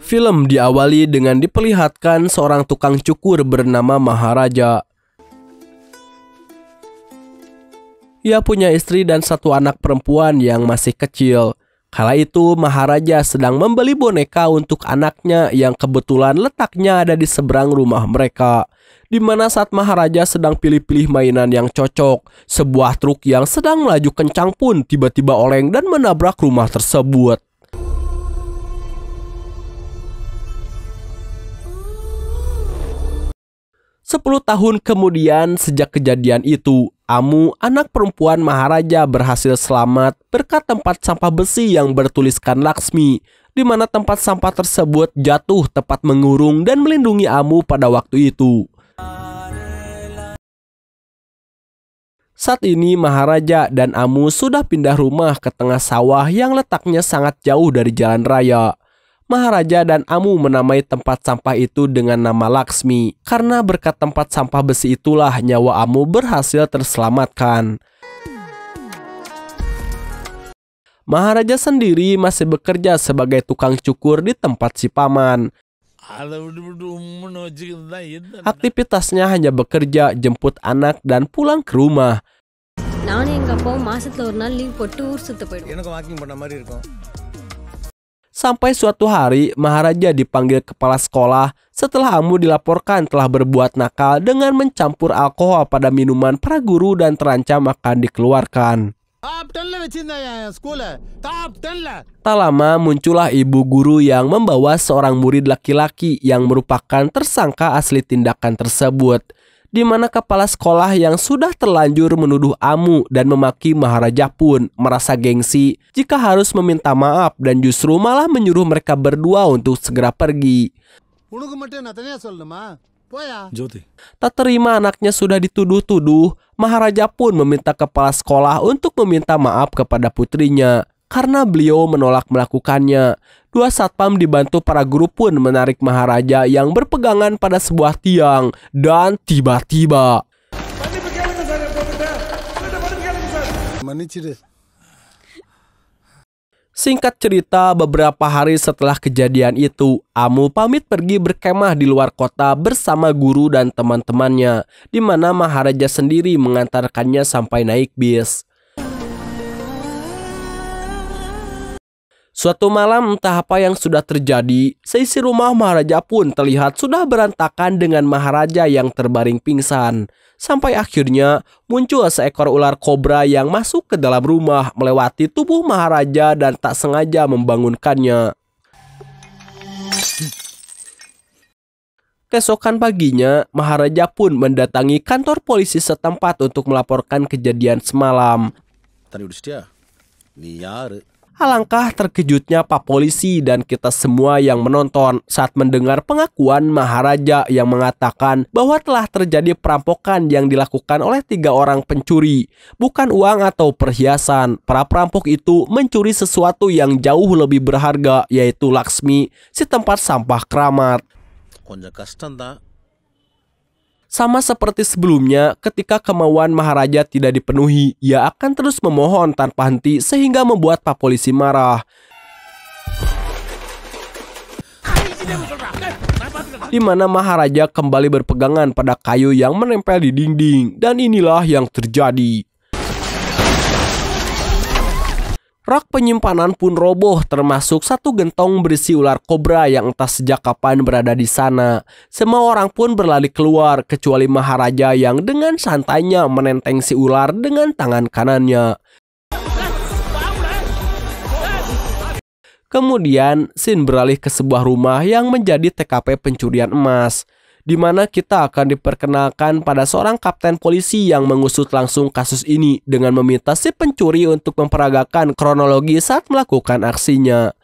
Film diawali dengan diperlihatkan seorang tukang cukur bernama Maharaja. Ia punya istri dan satu anak perempuan yang masih kecil. Kala itu Maharaja sedang membeli boneka untuk anaknya yang kebetulan letaknya ada di seberang rumah mereka. Di mana saat Maharaja sedang pilih-pilih mainan yang cocok, sebuah truk yang sedang melaju kencang pun tiba-tiba oleng dan menabrak rumah tersebut. Sepuluh tahun kemudian sejak kejadian itu, Amu, anak perempuan Maharaja, berhasil selamat berkat tempat sampah besi yang bertuliskan Laksmi, di mana tempat sampah tersebut jatuh tepat mengurung dan melindungi Amu pada waktu itu. Saat ini Maharaja dan Amu sudah pindah rumah ke tengah sawah yang letaknya sangat jauh dari jalan raya. Maharaja dan Amu menamai tempat sampah itu dengan nama Laksmi, karena berkat tempat sampah besi itulah nyawa Amu berhasil terselamatkan. Maharaja sendiri masih bekerja sebagai tukang cukur di tempat si paman. Aktivitasnya hanya bekerja, jemput anak, dan pulang ke rumah. Sampai suatu hari, Maharaja dipanggil kepala sekolah setelah Amu dilaporkan telah berbuat nakal dengan mencampur alkohol pada minuman para guru dan terancam akan dikeluarkan. Tak lama muncullah ibu guru yang membawa seorang murid laki-laki yang merupakan tersangka asli tindakan tersebut, di mana kepala sekolah yang sudah terlanjur menuduh Amu dan memaki Maharaja pun merasa gengsi jika harus meminta maaf dan justru malah menyuruh mereka berdua untuk segera pergi. Tak terima anaknya sudah dituduh-tuduh, Maharaja pun meminta kepala sekolah untuk meminta maaf kepada putrinya. Karena beliau menolak melakukannya, dua satpam dibantu para guru pun menarik Maharaja yang berpegangan pada sebuah tiang. Dan tiba-tiba singkat cerita, beberapa hari setelah kejadian itu, Amu pamit pergi berkemah di luar kota bersama guru dan teman-temannya, di mana Maharaja sendiri mengantarkannya sampai naik bis. Suatu malam entah apa yang sudah terjadi, seisi rumah Maharaja pun terlihat sudah berantakan dengan Maharaja yang terbaring pingsan. Sampai akhirnya muncul seekor ular kobra yang masuk ke dalam rumah, melewati tubuh Maharaja dan tak sengaja membangunkannya. Keesokan paginya, Maharaja pun mendatangi kantor polisi setempat untuk melaporkan kejadian semalam. Alangkah terkejutnya Pak Polisi dan kita semua yang menonton saat mendengar pengakuan Maharaja yang mengatakan bahwa telah terjadi perampokan yang dilakukan oleh 3 orang pencuri. Bukan uang atau perhiasan, para perampok itu mencuri sesuatu yang jauh lebih berharga, yaitu Laksmi, si tempat sampah keramat. Sama seperti sebelumnya, ketika kemauan Maharaja tidak dipenuhi, ia akan terus memohon tanpa henti sehingga membuat Pak Polisi marah. Di mana Maharaja kembali berpegangan pada kayu yang menempel di dinding, dan inilah yang terjadi. Rak penyimpanan pun roboh, termasuk satu gentong berisi ular kobra yang entah sejak kapan berada di sana. Semua orang pun berlari keluar, kecuali Maharaja yang dengan santainya menenteng si ular dengan tangan kanannya. Kemudian, scene beralih ke sebuah rumah yang menjadi TKP pencurian emas, di mana kita akan diperkenalkan pada seorang kapten polisi yang mengusut langsung kasus ini dengan meminta si pencuri untuk memperagakan kronologi saat melakukan aksinya.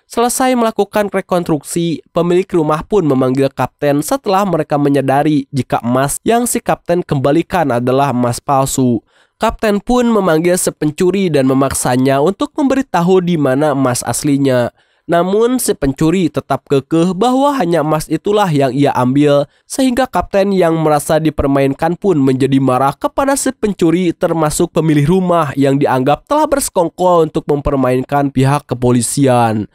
Selesai melakukan rekonstruksi, pemilik rumah pun memanggil kapten setelah mereka menyadari jika emas yang si kapten kembalikan adalah emas palsu. Kapten pun memanggil si pencuri dan memaksanya untuk memberitahu di mana emas aslinya. Namun si pencuri tetap kekeh bahwa hanya emas itulah yang ia ambil, sehingga kapten yang merasa dipermainkan pun menjadi marah kepada si pencuri, termasuk pemilik rumah yang dianggap telah bersekongkol untuk mempermainkan pihak kepolisian.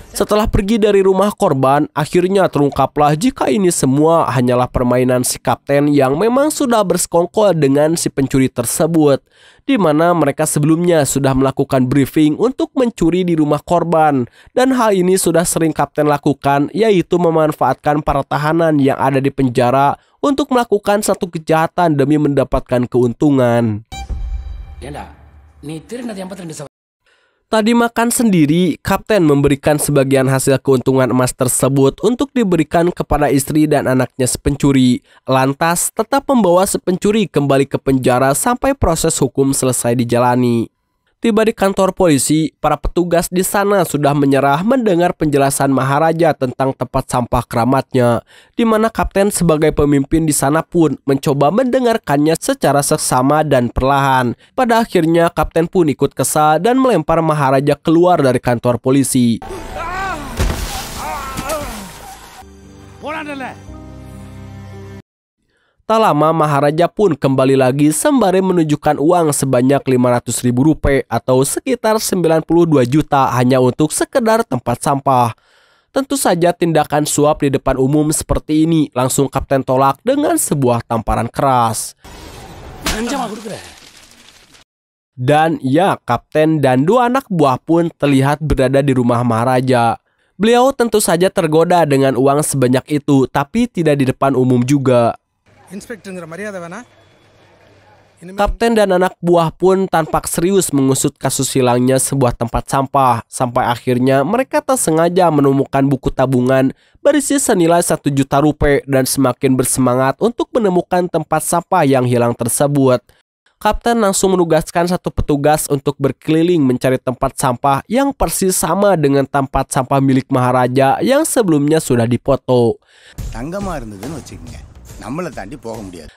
Setelah pergi dari rumah korban, akhirnya terungkaplah jika ini semua hanyalah permainan si kapten yang memang sudah bersekongkol dengan si pencuri tersebut, di mana mereka sebelumnya sudah melakukan briefing untuk mencuri di rumah korban, dan hal ini sudah sering kapten lakukan, yaitu memanfaatkan para tahanan yang ada di penjara untuk melakukan satu kejahatan demi mendapatkan keuntungan. Tadi makan sendiri, kapten memberikan sebagian hasil keuntungan emas tersebut untuk diberikan kepada istri dan anaknya si pencuri. Lantas tetap membawa si pencuri kembali ke penjara sampai proses hukum selesai dijalani. Tiba di kantor polisi, para petugas di sana sudah menyerah mendengar penjelasan Maharaja tentang tempat sampah keramatnya, di mana kapten sebagai pemimpin di sana pun mencoba mendengarkannya secara seksama dan perlahan. Pada akhirnya kapten pun ikut kesal dan melempar Maharaja keluar dari kantor polisi. Tak lama Maharaja pun kembali lagi sembari menunjukkan uang sebanyak 500.000 rupiah atau sekitar 92 juta hanya untuk sekedar tempat sampah. Tentu saja tindakan suap di depan umum seperti ini langsung kapten tolak dengan sebuah tamparan keras. Dan ya, kapten dan dua anak buah pun terlihat berada di rumah Maharaja. Beliau tentu saja tergoda dengan uang sebanyak itu, tapi tidak di depan umum juga. Kapten dan anak buah pun tampak serius mengusut kasus hilangnya sebuah tempat sampah, sampai akhirnya mereka tak sengaja menemukan buku tabungan berisi senilai 1 juta rupiah dan semakin bersemangat untuk menemukan tempat sampah yang hilang tersebut. Kapten langsung menugaskan satu petugas untuk berkeliling mencari tempat sampah yang persis sama dengan tempat sampah milik Maharaja yang sebelumnya sudah dipoto.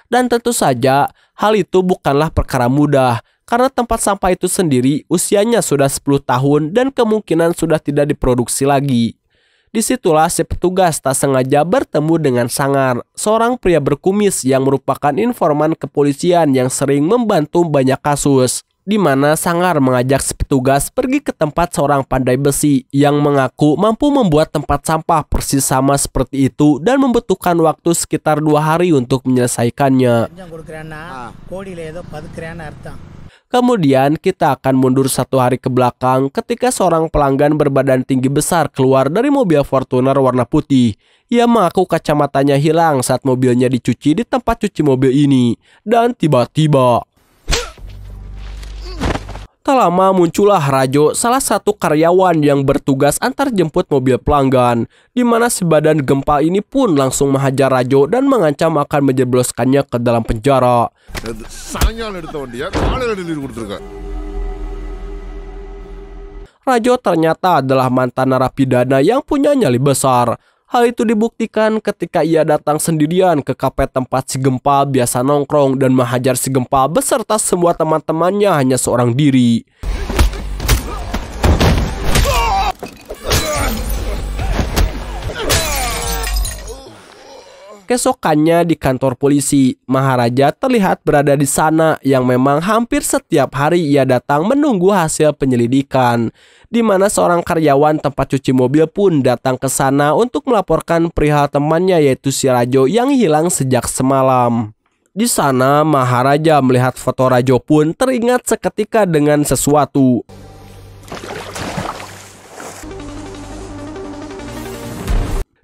Dan tentu saja hal itu bukanlah perkara mudah karena tempat sampah itu sendiri usianya sudah 10 tahun dan kemungkinan sudah tidak diproduksi lagi. Disitulah si petugas tak sengaja bertemu dengan Sangar, seorang pria berkumis yang merupakan informan kepolisian yang sering membantu banyak kasus. Di mana Sangar mengajak si petugas pergi ke tempat seorang pandai besi yang mengaku mampu membuat tempat sampah persis sama seperti itu dan membutuhkan waktu sekitar 2 hari untuk menyelesaikannya. Kemudian kita akan mundur 1 hari ke belakang ketika seorang pelanggan berbadan tinggi besar keluar dari mobil Fortuner warna putih. Ia mengaku kacamatanya hilang saat mobilnya dicuci di tempat cuci mobil ini. Dan tiba-tiba tak lama muncullah Rajo, salah satu karyawan yang bertugas antar jemput mobil pelanggan, di mana si badan gempal ini pun langsung menghajar Rajo dan mengancam akan menjebloskannya ke dalam penjara. Rajo ternyata adalah mantan narapidana yang punya nyali besar. Hal itu dibuktikan ketika ia datang sendirian ke kafe tempat si Gempal biasa nongkrong dan menghajar si Gempal beserta semua teman-temannya hanya seorang diri. Keesokannya di kantor polisi, Maharaja terlihat berada di sana yang memang hampir setiap hari ia datang menunggu hasil penyelidikan, di mana seorang karyawan tempat cuci mobil pun datang ke sana untuk melaporkan perihal temannya yaitu si Rajo yang hilang sejak semalam. Di sana Maharaja melihat foto Rajo pun teringat seketika dengan sesuatu.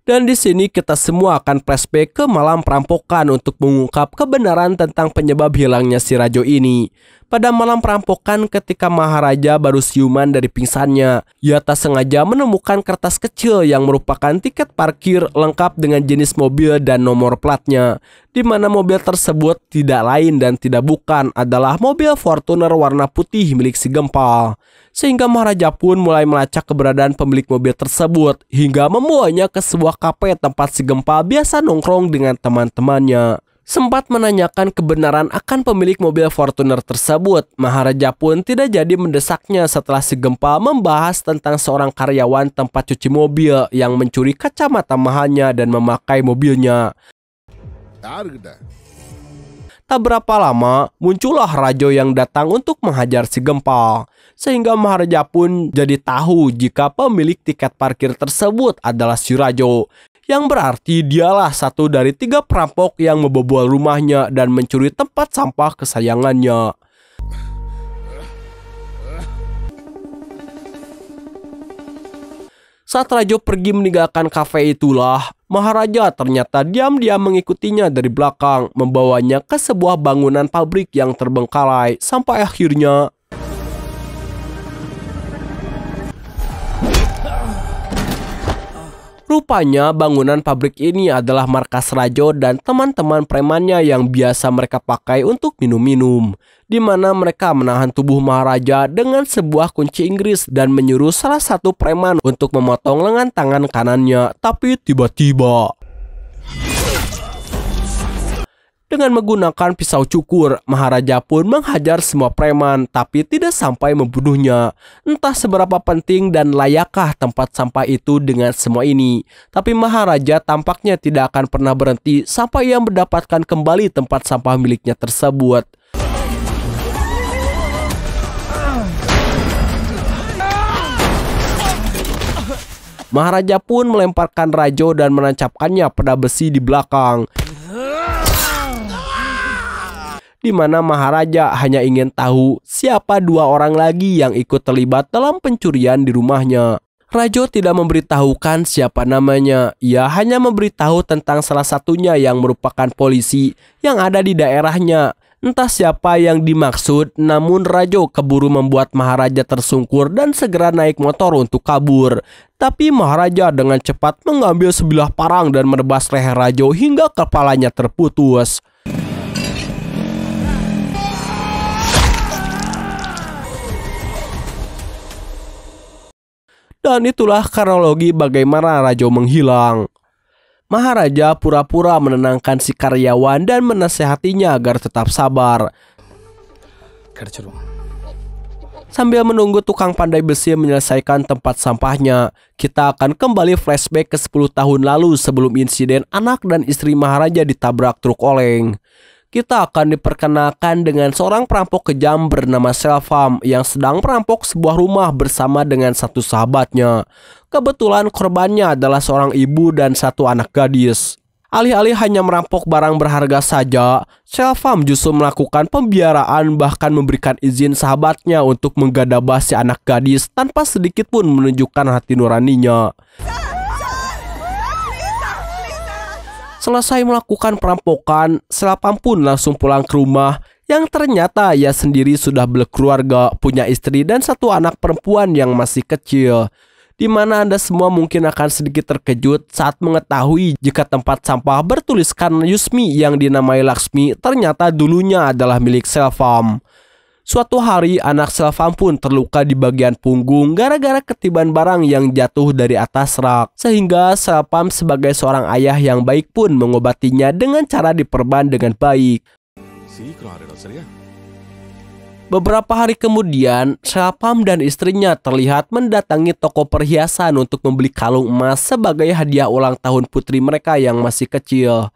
Dan di sini kita semua akan flashback ke malam perampokan untuk mengungkap kebenaran tentang penyebab hilangnya si Rajo ini. Pada malam perampokan ketika Maharaja baru siuman dari pingsannya, ia tak sengaja menemukan kertas kecil yang merupakan tiket parkir lengkap dengan jenis mobil dan nomor platnya, di mana mobil tersebut tidak lain dan tidak bukan adalah mobil Fortuner warna putih milik si Gempal. Sehingga Maharaja pun mulai melacak keberadaan pemilik mobil tersebut hingga membawanya ke sebuah kafe tempat si Gempal biasa nongkrong dengan teman-temannya. Sempat menanyakan kebenaran akan pemilik mobil Fortuner tersebut, Maharaja pun tidak jadi mendesaknya setelah si Gempal membahas tentang seorang karyawan tempat cuci mobil yang mencuri kacamata mahalnya dan memakai mobilnya. Tak berapa lama, muncullah Rajo yang datang untuk menghajar si Gempal. Sehingga Maharaja pun jadi tahu jika pemilik tiket parkir tersebut adalah si Rajo. Yang berarti dialah satu dari 3 perampok yang membobol rumahnya dan mencuri tempat sampah kesayangannya. Saat Rajo pergi meninggalkan kafe itulah, Maharaja ternyata diam-diam mengikutinya dari belakang, membawanya ke sebuah bangunan pabrik yang terbengkalai, sampai akhirnya rupanya bangunan pabrik ini adalah markas Rajo dan teman-teman premannya yang biasa mereka pakai untuk minum-minum, di mana mereka menahan tubuh Maharaja dengan sebuah kunci Inggris dan menyuruh salah satu preman untuk memotong lengan tangan kanannya. Tapi tiba-tiba, dengan menggunakan pisau cukur, Maharaja pun menghajar semua preman, tapi tidak sampai membunuhnya. Entah seberapa penting dan layakkah tempat sampah itu dengan semua ini. Tapi Maharaja tampaknya tidak akan pernah berhenti sampai ia mendapatkan kembali tempat sampah miliknya tersebut. Maharaja pun melemparkan Rajo dan menancapkannya pada besi di belakang, di mana Maharaja hanya ingin tahu siapa 2 orang lagi yang ikut terlibat dalam pencurian di rumahnya. Rajo tidak memberitahukan siapa namanya, ia hanya memberitahu tentang salah satunya yang merupakan polisi yang ada di daerahnya. Entah siapa yang dimaksud, namun Rajo keburu membuat Maharaja tersungkur dan segera naik motor untuk kabur. Tapi Maharaja dengan cepat mengambil sebilah parang dan menebas leher Rajo hingga kepalanya terputus. Dan itulah kronologi bagaimana Rajo menghilang. Maharaja pura-pura menenangkan si karyawan dan menasehatinya agar tetap sabar. Sambil menunggu tukang pandai besi menyelesaikan tempat sampahnya, kita akan kembali flashback ke 10 tahun lalu sebelum insiden anak dan istri Maharaja ditabrak truk oleng. Kita akan diperkenalkan dengan seorang perampok kejam bernama Selvam yang sedang merampok sebuah rumah bersama dengan satu sahabatnya. Kebetulan korbannya adalah seorang ibu dan 1 anak gadis. Alih-alih hanya merampok barang berharga saja, Selvam justru melakukan pembiaraan, bahkan memberikan izin sahabatnya untuk menggadabah si anak gadis tanpa sedikit pun menunjukkan hati nuraninya. Selesai melakukan perampokan, Selvam pun langsung pulang ke rumah yang ternyata ia sendiri sudah berkeluarga, punya istri dan 1 anak perempuan yang masih kecil. Di mana Anda semua mungkin akan sedikit terkejut saat mengetahui jika tempat sampah bertuliskan Yusmi yang dinamai Laksmi ternyata dulunya adalah milik Selvam. Suatu hari anak Selvam pun terluka di bagian punggung gara-gara ketiban barang yang jatuh dari atas rak. Sehingga Selvam sebagai seorang ayah yang baik pun mengobatinya dengan cara diperban dengan baik. Beberapa hari kemudian, Selvam dan istrinya terlihat mendatangi toko perhiasan untuk membeli kalung emas sebagai hadiah ulang tahun putri mereka yang masih kecil.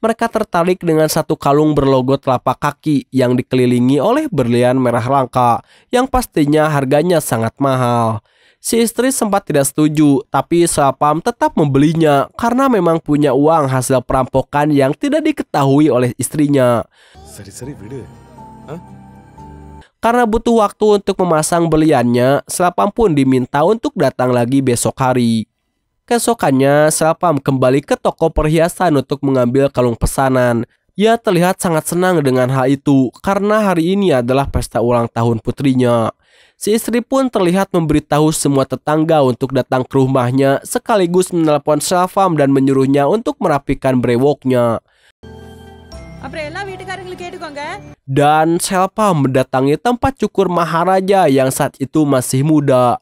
Mereka tertarik dengan 1 kalung berlogo telapak kaki yang dikelilingi oleh berlian merah langka yang pastinya harganya sangat mahal. Si istri sempat tidak setuju, tapi Selvam tetap membelinya karena memang punya uang hasil perampokan yang tidak diketahui oleh istrinya. Karena butuh waktu untuk memasang beliannya, Selvam pun diminta untuk datang lagi besok hari. Keesokannya, Selvam kembali ke toko perhiasan untuk mengambil kalung pesanan. Ia terlihat sangat senang dengan hal itu karena hari ini adalah pesta ulang tahun putrinya. Si istri pun terlihat memberitahu semua tetangga untuk datang ke rumahnya sekaligus menelpon Selvam dan menyuruhnya untuk merapikan brewoknya. Dan Selvam mendatangi tempat cukur Maharaja yang saat itu masih muda.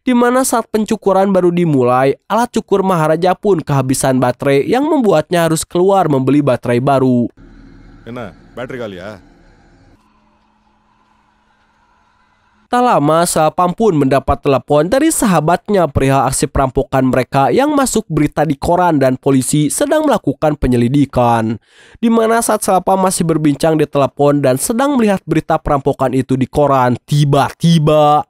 Di mana saat pencukuran baru dimulai, alat cukur Maharaja pun kehabisan baterai yang membuatnya harus keluar membeli baterai baru. Enak, baterai kali ya. Tak lama, Selapam pun mendapat telepon dari sahabatnya perihal aksi perampokan mereka yang masuk berita di koran dan polisi sedang melakukan penyelidikan. Di mana saat Selapam masih berbincang di telepon dan sedang melihat berita perampokan itu di koran, tiba-tiba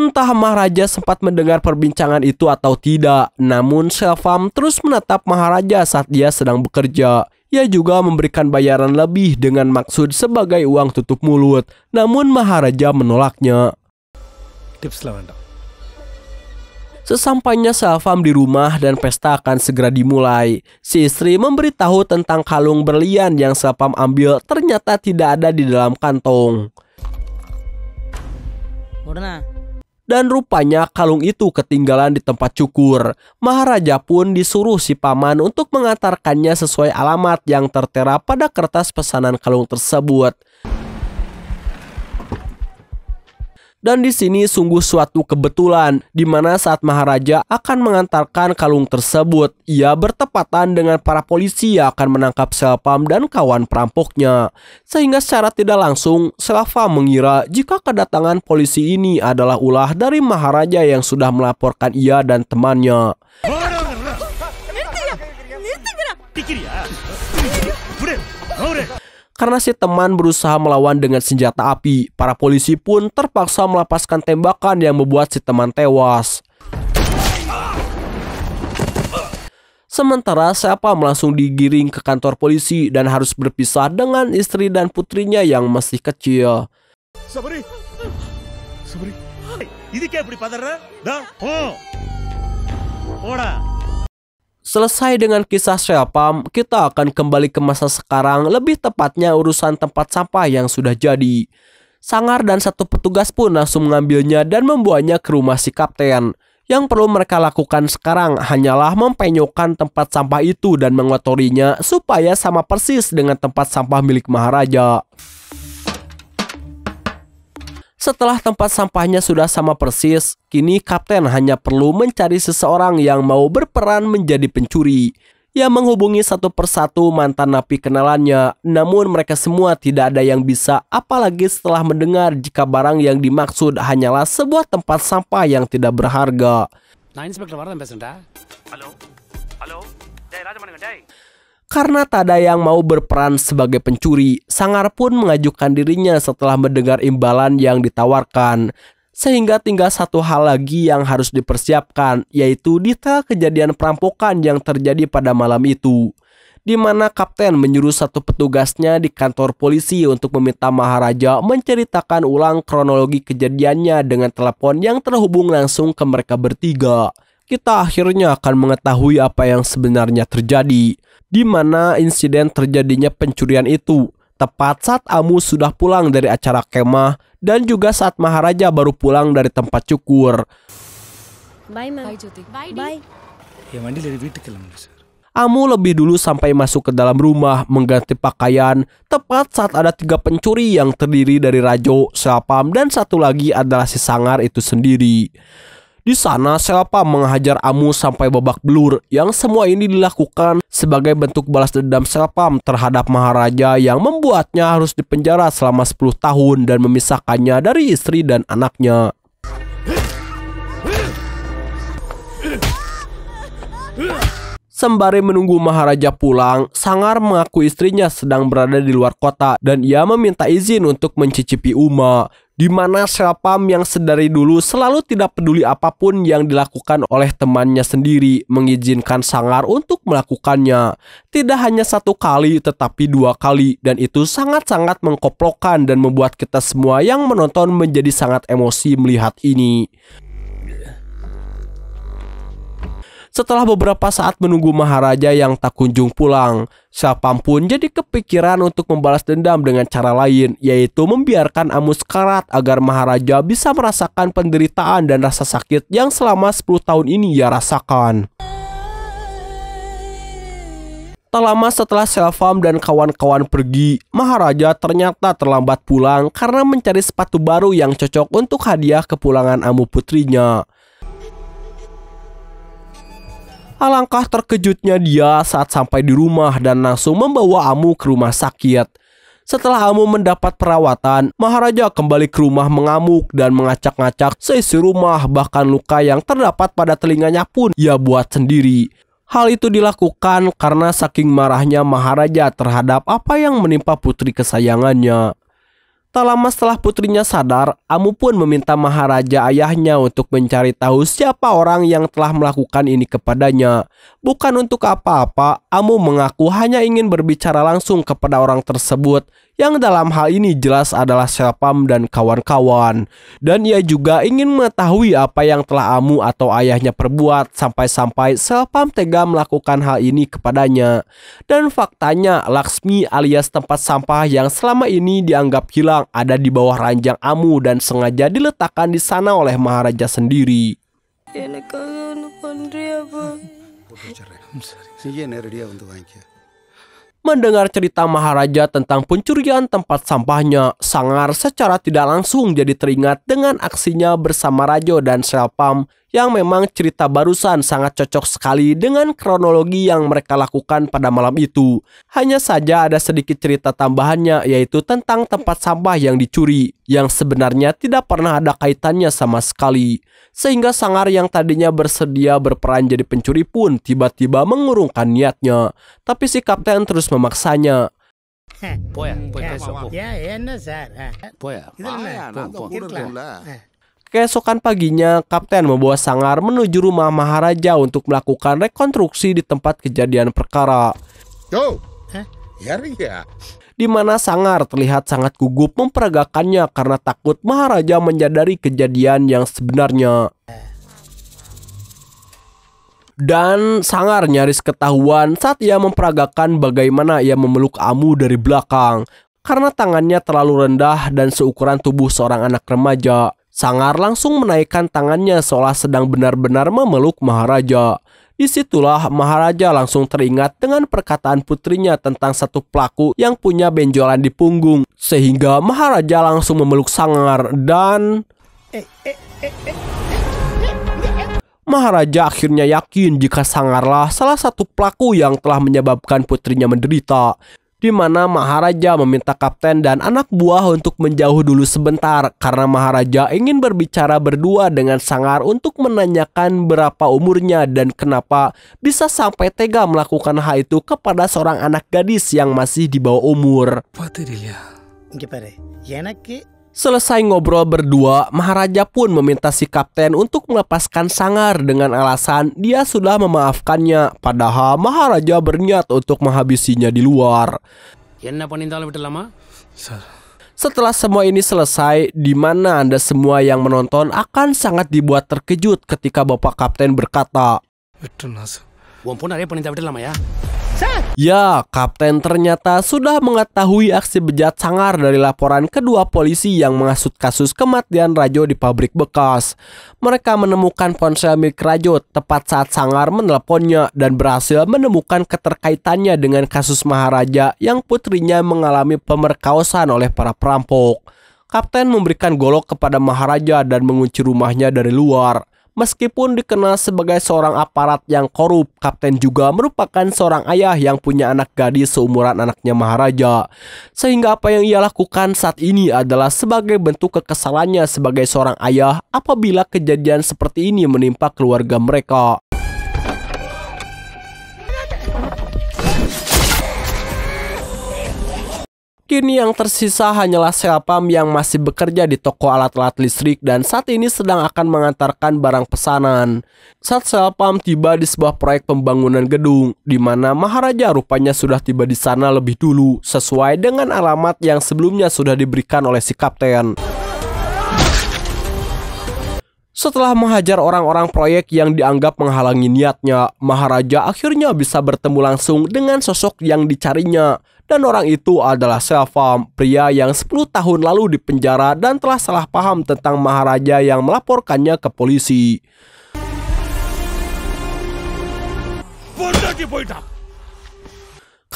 entah Maharaja sempat mendengar perbincangan itu atau tidak, namun Selapam terus menatap Maharaja saat dia sedang bekerja. Ia juga memberikan bayaran lebih dengan maksud sebagai uang tutup mulut, namun Maharaja menolaknya. Sesampainya Selapam di rumah dan pesta akan segera dimulai, si istri memberitahu tentang kalung berlian yang Selapam ambil ternyata tidak ada di dalam kantong. Dan rupanya kalung itu ketinggalan di tempat cukur. Maharaja pun disuruh si paman untuk mengantarkannya sesuai alamat yang tertera pada kertas pesanan kalung tersebut. Dan di sini sungguh suatu kebetulan, di mana saat Maharaja akan mengantarkan kalung tersebut, ia bertepatan dengan para polisi yang akan menangkap Selapam dan kawan perampoknya. Sehingga secara tidak langsung, Selapam mengira jika kedatangan polisi ini adalah ulah dari Maharaja yang sudah melaporkan ia dan temannya. Karena si teman berusaha melawan dengan senjata api, para polisi pun terpaksa melepaskan tembakan yang membuat si teman tewas. Sementara Selapam langsung digiring ke kantor polisi dan harus berpisah dengan istri dan putrinya yang masih kecil. Sabri. Ini kayak beri padarnya? Dah. Ora. Selesai dengan kisah Selapam, kita akan kembali ke masa sekarang, lebih tepatnya urusan tempat sampah yang sudah jadi. Sangar dan satu petugas pun langsung mengambilnya dan membawanya ke rumah si kapten. Yang perlu mereka lakukan sekarang hanyalah mempenyokkan tempat sampah itu dan mengotorinya supaya sama persis dengan tempat sampah milik Maharaja. Setelah tempat sampahnya sudah sama persis, kini kapten hanya perlu mencari seseorang yang mau berperan menjadi pencuri. Ia menghubungi satu persatu mantan napi kenalannya, namun mereka semua tidak ada yang bisa, apalagi setelah mendengar jika barang yang dimaksud hanyalah sebuah tempat sampah yang tidak berharga. Karena tak ada yang mau berperan sebagai pencuri, Sangar pun mengajukan dirinya setelah mendengar imbalan yang ditawarkan. Sehingga tinggal satu hal lagi yang harus dipersiapkan, yaitu detail kejadian perampokan yang terjadi pada malam itu. Di mana kapten menyuruh satu petugasnya di kantor polisi untuk meminta Maharaja menceritakan ulang kronologi kejadiannya dengan telepon yang terhubung langsung ke mereka bertiga. Kita akhirnya akan mengetahui apa yang sebenarnya terjadi. Di mana insiden terjadinya pencurian itu tepat saat Amu sudah pulang dari acara kemah dan juga saat Maharaja baru pulang dari tempat cukur. Bye, Ma'am. Bye, Jyoti. Bye. Amu lebih dulu sampai masuk ke dalam rumah mengganti pakaian tepat saat ada 3 pencuri yang terdiri dari Rajo, Selapam, dan satu lagi adalah si Sangar itu sendiri. Di sana Selapam menghajar Amu sampai babak belur, yang semua ini dilakukan sebagai bentuk balas dendam Selapam terhadap Maharaja yang membuatnya harus dipenjara selama 10 tahun dan memisahkannya dari istri dan anaknya. Sembari menunggu Maharaja pulang, Sangar mengaku istrinya sedang berada di luar kota dan ia meminta izin untuk mencicipi Uma. Di mana Selapam yang sedari dulu selalu tidak peduli apapun yang dilakukan oleh temannya sendiri mengizinkan Sangar untuk melakukannya. Tidak hanya 1 kali tetapi 2 kali, dan itu sangat-sangat mengkoplokkan dan membuat kita semua yang menonton menjadi sangat emosi melihat ini. Setelah beberapa saat menunggu Maharaja yang tak kunjung pulang, Selapam pun jadi kepikiran untuk membalas dendam dengan cara lain, yaitu membiarkan Amu sekarat agar Maharaja bisa merasakan penderitaan dan rasa sakit yang selama 10 tahun ini ia rasakan. Tak lama setelah Selvam dan kawan-kawan pergi, Maharaja ternyata terlambat pulang karena mencari sepatu baru yang cocok untuk hadiah kepulangan Amu putrinya. Alangkah terkejutnya dia saat sampai di rumah dan langsung membawa Amu ke rumah sakit. Setelah Amu mendapat perawatan, Maharaja kembali ke rumah mengamuk dan mengacak-ngacak seisi rumah, bahkan luka yang terdapat pada telinganya pun ia buat sendiri. Hal itu dilakukan karena saking marahnya Maharaja terhadap apa yang menimpa putri kesayangannya. Tak lama setelah putrinya sadar, Amu pun meminta Maharaja ayahnya untuk mencari tahu siapa orang yang telah melakukan ini kepadanya. Bukan untuk apa-apa, Amu mengaku hanya ingin berbicara langsung kepada orang tersebut, yang dalam hal ini jelas adalah Selvam dan kawan-kawan. Dan ia juga ingin mengetahui apa yang telah Amu atau ayahnya perbuat sampai-sampai Selvam tega melakukan hal ini kepadanya. Dan faktanya, Laksmi alias tempat sampah yang selama ini dianggap hilang ada di bawah ranjang Amu dan sengaja diletakkan di sana oleh Maharaja sendiri. Mendengar cerita Maharaja tentang pencurian tempat sampahnya, Sangar secara tidak langsung jadi teringat dengan aksinya bersama Rajo dan Selvam yang memang cerita barusan sangat cocok sekali dengan kronologi yang mereka lakukan pada malam itu. Hanya saja ada sedikit cerita tambahannya, yaitu tentang tempat sampah yang dicuri, yang sebenarnya tidak pernah ada kaitannya sama sekali. Sehingga Sangar yang tadinya bersedia berperan jadi pencuri pun tiba-tiba mengurungkan niatnya. Tapi si kapten terus memaksanya. Keesokan paginya, kapten membawa Sangar menuju rumah Maharaja untuk melakukan rekonstruksi di tempat kejadian perkara. Di mana Sangar terlihat sangat gugup memperagakannya karena takut Maharaja menyadari kejadian yang sebenarnya. Dan Sangar nyaris ketahuan saat ia memperagakan bagaimana ia memeluk Amu dari belakang karena tangannya terlalu rendah dan seukuran tubuh seorang anak remaja. Sangar langsung menaikkan tangannya seolah sedang benar-benar memeluk Maharaja. Disitulah Maharaja langsung teringat dengan perkataan putrinya tentang satu pelaku yang punya benjolan di punggung. Sehingga Maharaja langsung memeluk Sangar dan Maharaja akhirnya yakin jika Sangarlah salah satu pelaku yang telah menyebabkan putrinya menderita. Di mana Maharaja meminta kapten dan anak buah untuk menjauh dulu sebentar karena Maharaja ingin berbicara berdua dengan Sangar untuk menanyakan berapa umurnya dan kenapa bisa sampai tega melakukan hal itu kepada seorang anak gadis yang masih di bawah umur. Selesai ngobrol berdua, Maharaja pun meminta si kapten untuk melepaskan Sangar dengan alasan dia sudah memaafkannya, padahal Maharaja berniat untuk menghabisinya di luar. Setelah semua ini selesai, di mana Anda semua yang menonton akan sangat dibuat terkejut ketika Bapak Kapten berkata, ya, kapten ternyata sudah mengetahui aksi bejat Sangar dari laporan kedua polisi yang mengasut kasus kematian Rajo di pabrik bekas. Mereka menemukan ponsel milik Rajo tepat saat Sangar menelponnya dan berhasil menemukan keterkaitannya dengan kasus Maharaja yang putrinya mengalami pemerkosaan oleh para perampok. Kapten memberikan golok kepada Maharaja dan mengunci rumahnya dari luar. Meskipun dikenal sebagai seorang aparat yang korup, kapten juga merupakan seorang ayah yang punya anak gadis seumuran anaknya Maharaja. Sehingga apa yang ia lakukan saat ini adalah sebagai bentuk kekesalannya sebagai seorang ayah apabila kejadian seperti ini menimpa keluarga mereka. Kini yang tersisa hanyalah Selvam yang masih bekerja di toko alat-alat listrik dan saat ini sedang akan mengantarkan barang pesanan. Saat Selvam tiba di sebuah proyek pembangunan gedung, di mana Maharaja rupanya sudah tiba di sana lebih dulu, sesuai dengan alamat yang sebelumnya sudah diberikan oleh si kapten. Setelah menghajar orang-orang proyek yang dianggap menghalangi niatnya, Maharaja akhirnya bisa bertemu langsung dengan sosok yang dicarinya. Dan orang itu adalah Selvam, pria yang 10 tahun lalu dipenjara dan telah salah paham tentang Maharaja yang melaporkannya ke polisi.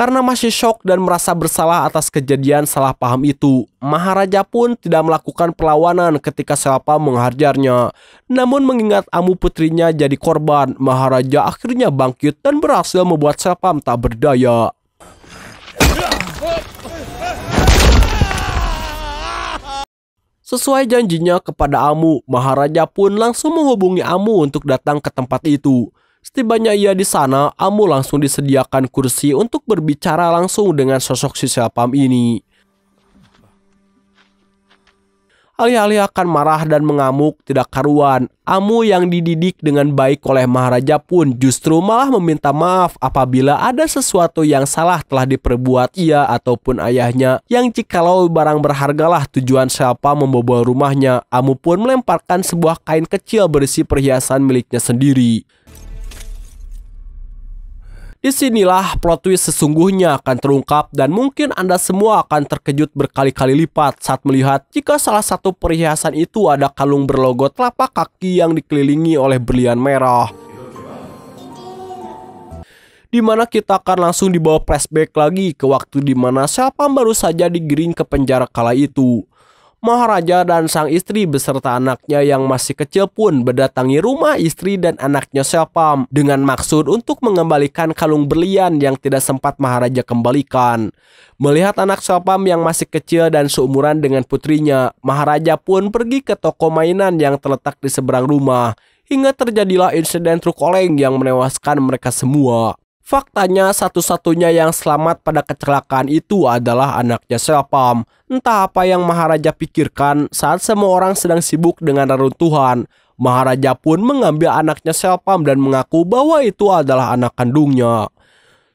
Karena masih syok dan merasa bersalah atas kejadian salah paham itu, Maharaja pun tidak melakukan perlawanan ketika Selapam menghajarnya. Namun mengingat Amu putrinya jadi korban, Maharaja akhirnya bangkit dan berhasil membuat Selapam tak berdaya. Sesuai janjinya kepada Amu, Maharaja pun langsung menghubungi Amu untuk datang ke tempat itu. Setibanya ia di sana, Amu langsung disediakan kursi untuk berbicara langsung dengan sosok si Selapam ini. Alih-alih akan marah dan mengamuk tidak karuan, Amu yang dididik dengan baik oleh Maharaja pun justru malah meminta maaf apabila ada sesuatu yang salah telah diperbuat ia ataupun ayahnya, yang jikalau barang berhargalah tujuan Selapam membobol rumahnya. Amu pun melemparkan sebuah kain kecil berisi perhiasan miliknya sendiri. Disinilah plot twist sesungguhnya akan terungkap dan mungkin Anda semua akan terkejut berkali-kali lipat saat melihat jika salah satu perhiasan itu ada kalung berlogo telapak kaki yang dikelilingi oleh berlian merah. Di mana kita akan langsung dibawa flashback lagi ke waktu di mana Selapam baru saja digiring ke penjara kala itu. Maharaja dan sang istri beserta anaknya yang masih kecil pun berdatangi rumah istri dan anaknya Selapam dengan maksud untuk mengembalikan kalung berlian yang tidak sempat Maharaja kembalikan. Melihat anak Selapam yang masih kecil dan seumuran dengan putrinya, Maharaja pun pergi ke toko mainan yang terletak di seberang rumah, hingga terjadilah insiden truk oleng yang menewaskan mereka semua. Faktanya satu-satunya yang selamat pada kecelakaan itu adalah anaknya Selapam. Entah apa yang Maharaja pikirkan saat semua orang sedang sibuk dengan reruntuhan. Maharaja pun mengambil anaknya Selapam dan mengaku bahwa itu adalah anak kandungnya.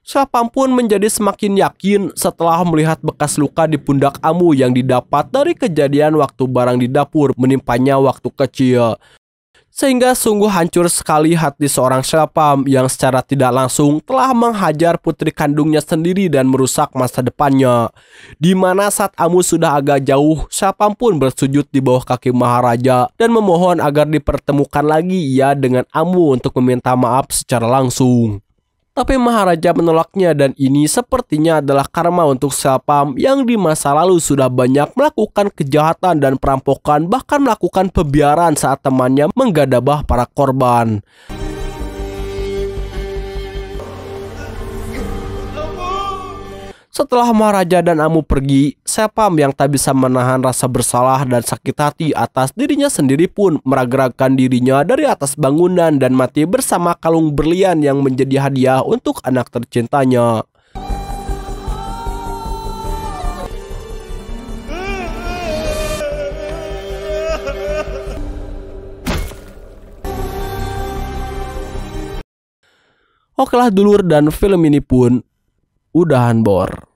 Selapam pun menjadi semakin yakin setelah melihat bekas luka di pundak Amu yang didapat dari kejadian waktu barang di dapur menimpanya waktu kecil. Sehingga sungguh hancur sekali hati seorang Selapam yang secara tidak langsung telah menghajar putri kandungnya sendiri dan merusak masa depannya. Di mana saat Amu sudah agak jauh, Selapam pun bersujud di bawah kaki Maharaja dan memohon agar dipertemukan lagi ia dengan Amu untuk meminta maaf secara langsung. Tapi Maharaja menolaknya dan ini sepertinya adalah karma untuk Selapam yang di masa lalu sudah banyak melakukan kejahatan dan perampokan, bahkan melakukan pembiaran saat temannya menggadabah para korban. Setelah Maharaja dan Amu pergi, Selapam yang tak bisa menahan rasa bersalah dan sakit hati atas dirinya sendiri pun meragragkan dirinya dari atas bangunan dan mati bersama kalung berlian yang menjadi hadiah untuk anak tercintanya. Okelah dulur, dan film ini pun udahan bor.